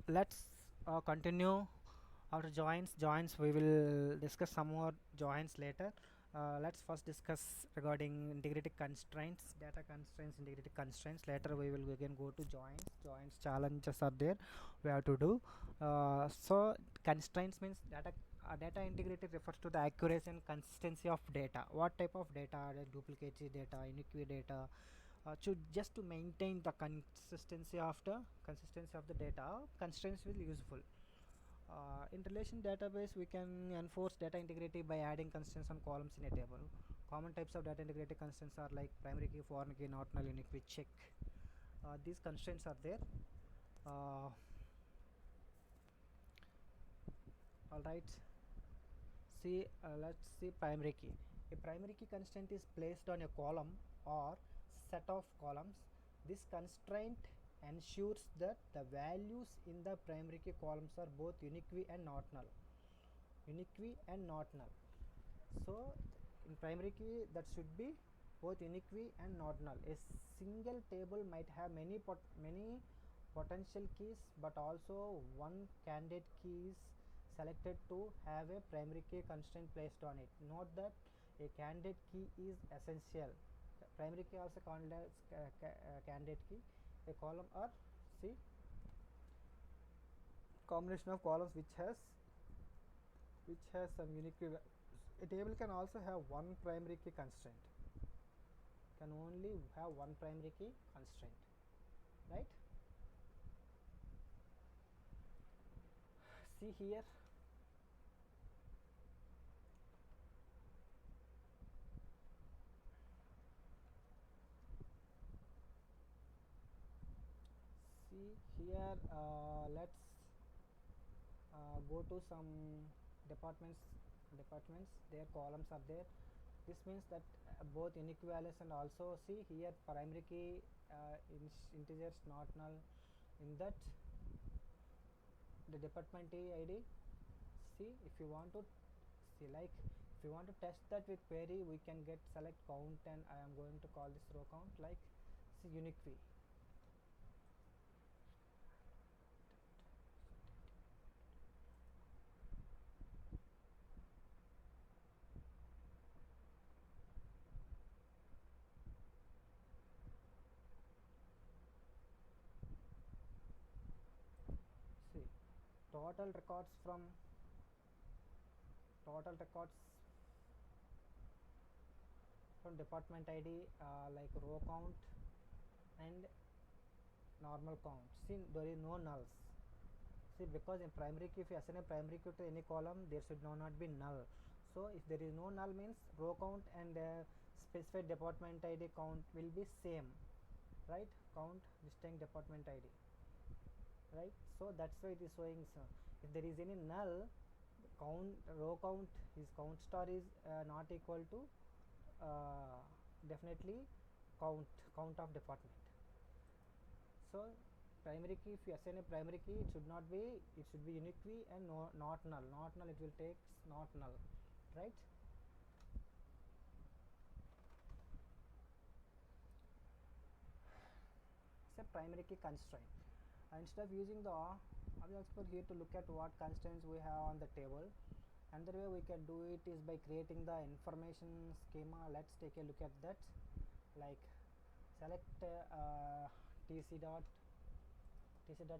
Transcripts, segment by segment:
let's continue our joins. We will discuss some more joins later. Let's first discuss regarding integrity constraints, data constraints, integrity constraints. Later we will again go to joins challenges are there we have to do. So constraints means data integrity refers to the accuracy and consistency of data. What type of data? Duplicate data, unique data, just to maintain the consistency of the data. Constraints will useful. In relation database, we can enforce data integrity by adding constraints on columns in a table. Common types of data integrity constraints are like primary key, foreign key, not null, unique key, check. These constraints are there. All right. Let's see primary key. A primary key constraint is placed on a column or set of columns. This constraint ensures that the values in the primary key columns are both unique and not null. So in primary key, that should be both unique and not null. A single table might have many potential keys, but also one candidate key is selected to have a primary key constraint placed on it. Note that a candidate key is essential. The primary key also called as candidate key. A column or see combination of columns which has some unique. A table can also have one primary key constraint. Can only have one primary key constraint, right? See here. Let's go to some departments. Their columns are there. This means that both unique values and also see here primary key integers not null. In that the department ID. See, if you want to if you want to test that with query, we can select count, and I am going to call this row count like see unique. See total records from department ID, like row count and normal count. See, there is no nulls. See, because in primary key, if you assign a primary key to any column, there should not be null. So if there is no null means row count and specified department ID count will be same, right? Count distinct department ID, right? So that's why it is showing. So if there is any null, row count, his count star is not equal to definitely count of department. So primary key, if you assign a primary key, it should be unique and not null. It will take not null, right? It's a primary key constraint. Instead of using the object explorer here to look at what constraints we have on the table, another way we can do it is by creating the information schema. Let's take a look at that. Like select tc dot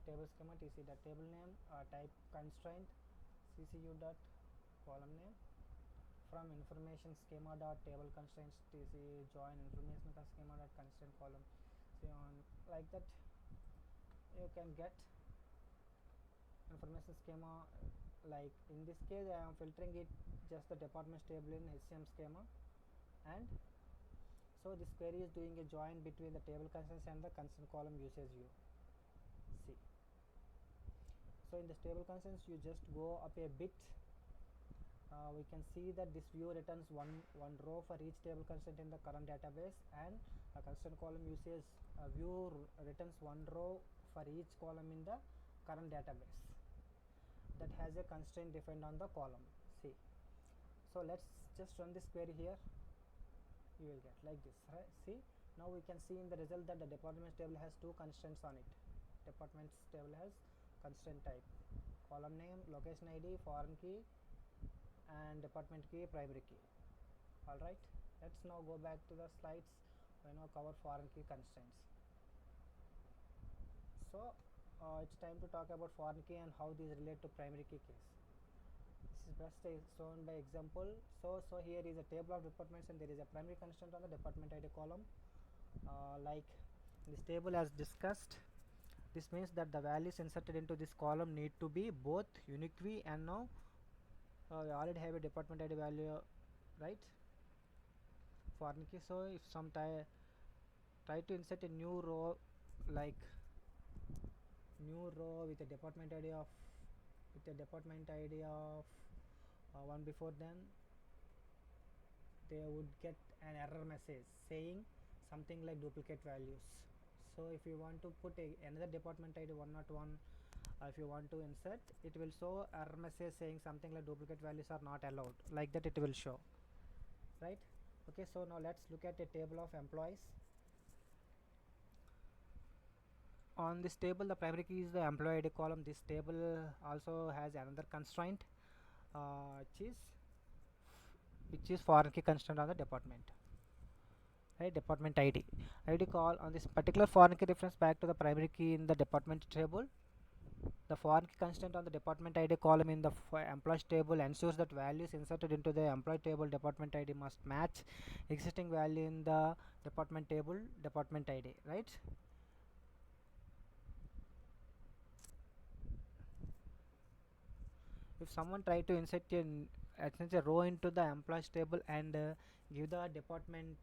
table schema, tc dot table name, type constraint, ccu dot column name. From information schema dot table constraints, tc join information schema dot constraint column, so on like that. You can get information schema. Like in this case, I am filtering it just the departments table in HCM schema, and so this query is doing a join between the table constraints and the constraint column usage view. See, so in the table constraints, you just go up a bit. We can see that this view returns one row for each table constraint in the current database, and a constraint column usage view returns one row for each column in the current database that has a constraint defined on the column. See, so let's just run this query here. You will get like this, right? See, now we can see in the result that the departments table has two constraints on it. Departments table has constraint type, column name, location ID, foreign key, and department key, primary key. Alright, let's now go back to the slides. We now cover foreign key constraints. So it's time to talk about foreign key and how these relate to primary key case. This is best shown by example. So here is a table of departments and there is a primary constraint on the department ID column. Like this table as discussed, this means that the values inserted into this column need to be both unique and now we already have a department ID value, right? Foreign key. So if some try to insert a new row, like new row with a department ID of one before, then they would get an error message saying something like duplicate values. So if you want to put another department ID 101, if you want to insert, it will show error message saying something like duplicate values are not allowed, like that it will show, right? Okay, so now let's look at a table of employees. On this table, the primary key is the employee ID column. This table also has another constraint, which is foreign key constraint on the department, right? Department ID call on this particular foreign key reference back to the primary key in the department table. The foreign key constraint on the department ID column in the employees table ensures that values inserted into the employee table department ID must match existing value in the department table department ID, right? If someone try to insert a row into the employees table and give the department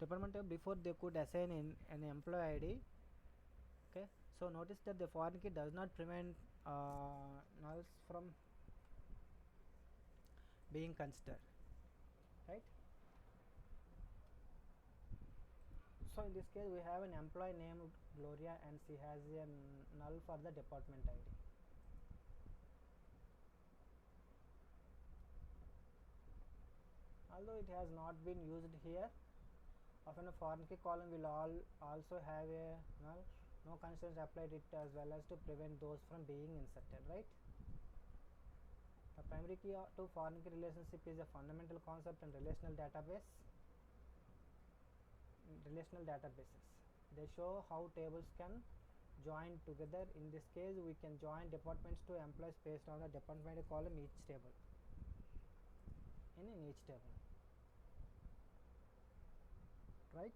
department table before they could assign in an employee ID. Okay, so notice that the foreign key does not prevent nulls from being considered, right? So in this case we have an employee named Gloria and she has a null for the department ID. Although it has not been used here, often a foreign key column will also have a null. No constraints applied it as well as to prevent those from being inserted, right? The primary key to foreign key relationship is a fundamental concept in relational databases. They show how tables can join together. In this case, we can join departments to employees based on the department column in each table. Right?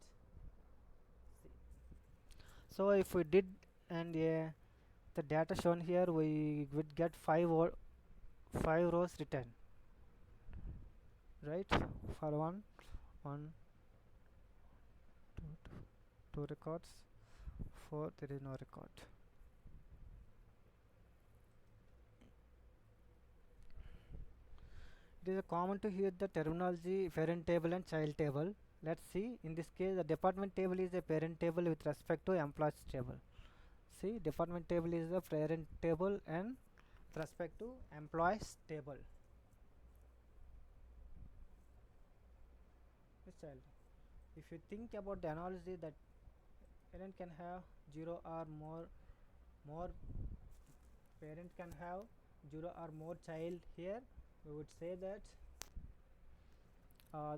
See. So if we did and the data shown here, we would get 5 rows written, right? For one, two records, 4 there is no record. It is common to hear the terminology parent table and child table. Let's see. In this case, the department table is a parent table with respect to employees table. See, department table is the parent table and with respect to employees table. This child. If you think about the analogy that parent can have 0 or more parent can have 0 or more child, here we would say that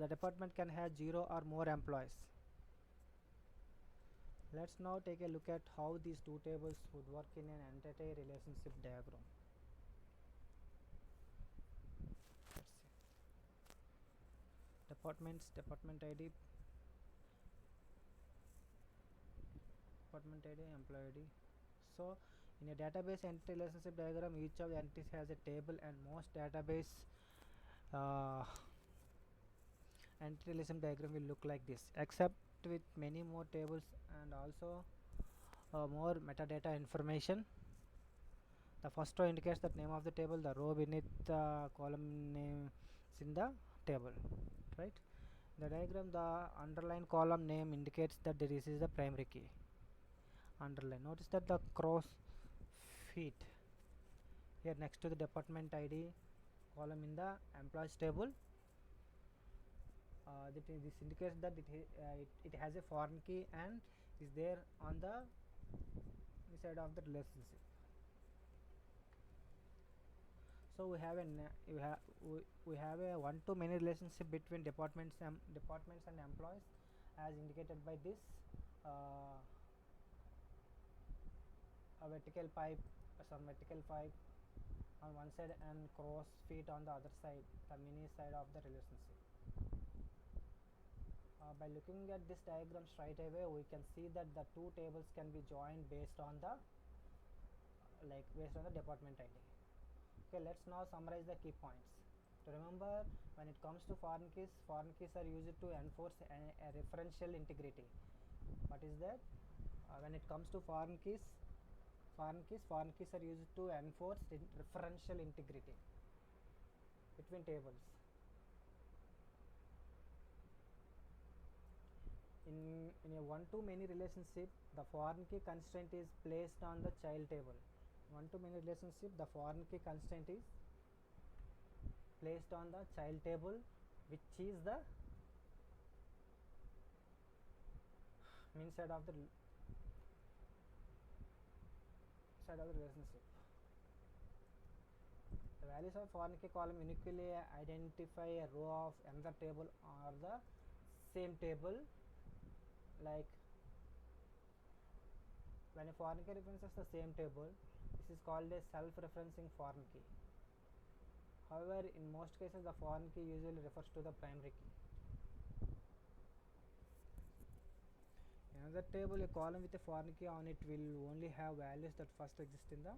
the department can have 0 or more employees. Let's now take a look at how these two tables would work in an entity relationship diagram. Let's see. Departments, department ID, employee ID. So in a database entity relationship diagram, each of the entities has a table, and most database entity relationship diagram will look like this, except with many more tables and also more metadata information. The first row indicates the name of the table, the row beneath the column name is in the table, right? The diagram, the underline column name indicates that this is the primary key. Underline. Notice that the cross feet here next to the department ID column in the employees table. This indicates that it has a foreign key and is there on the side of the relationship. So we have a one-to-many relationship between departments and employees, as indicated by this a vertical pipe, some vertical pipe on one side and cross feet on the other side, the mini side of the relationship. By looking at this diagram straight away, we can see that the two tables can be joined based on the department ID. Okay, let's now summarize the key points. To remember, when it comes to foreign keys are used to enforce a referential integrity. What is that? When it comes to foreign keys are used to enforce referential integrity between tables. In a one-to-many relationship, the foreign key constraint is placed on the child table. One-to-many relationship, the foreign key constraint is placed on the child table, which is the mean side of the relationship. The values of foreign key column uniquely identify a row of another table or the same table. Like when a foreign key references the same table, this is called a self-referencing foreign key. However, in most cases, the foreign key usually refers to the primary key. In another table, a column with a foreign key on it will only have values that first exist in the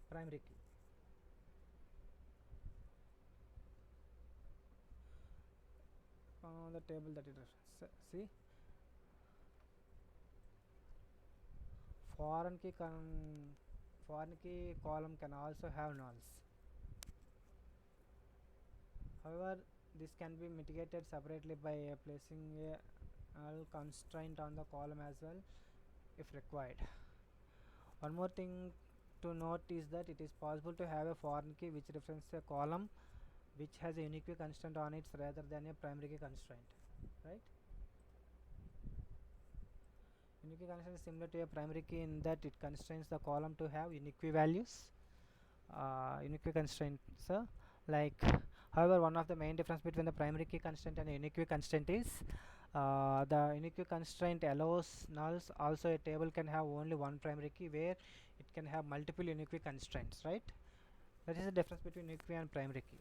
primary key. On the table that it refers. See, foreign key column can also have nulls. However, this can be mitigated separately by placing a null constraint on the column as well if required. One more thing to note is that it is possible to have a foreign key which references a column which has a unique key constraint on it rather than a primary key constraint, right? Unique key constraint is similar to a primary key in that it constrains the column to have unique key values. Unique key constraints, however, one of the main difference between the primary key constraint and a unique key constraint is the unique key constraint allows nulls. Also, a table can have only one primary key where it can have multiple unique key constraints, right? That is the difference between unique key and primary key.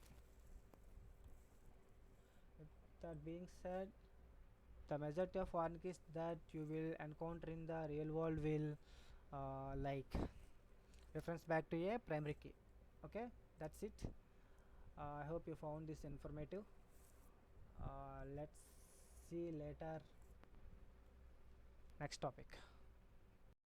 With that being said, the majority of foreign keys that you will encounter in the real world will reference back to a primary key. Okay, that's it. I hope you found this informative. Let's see later next topic.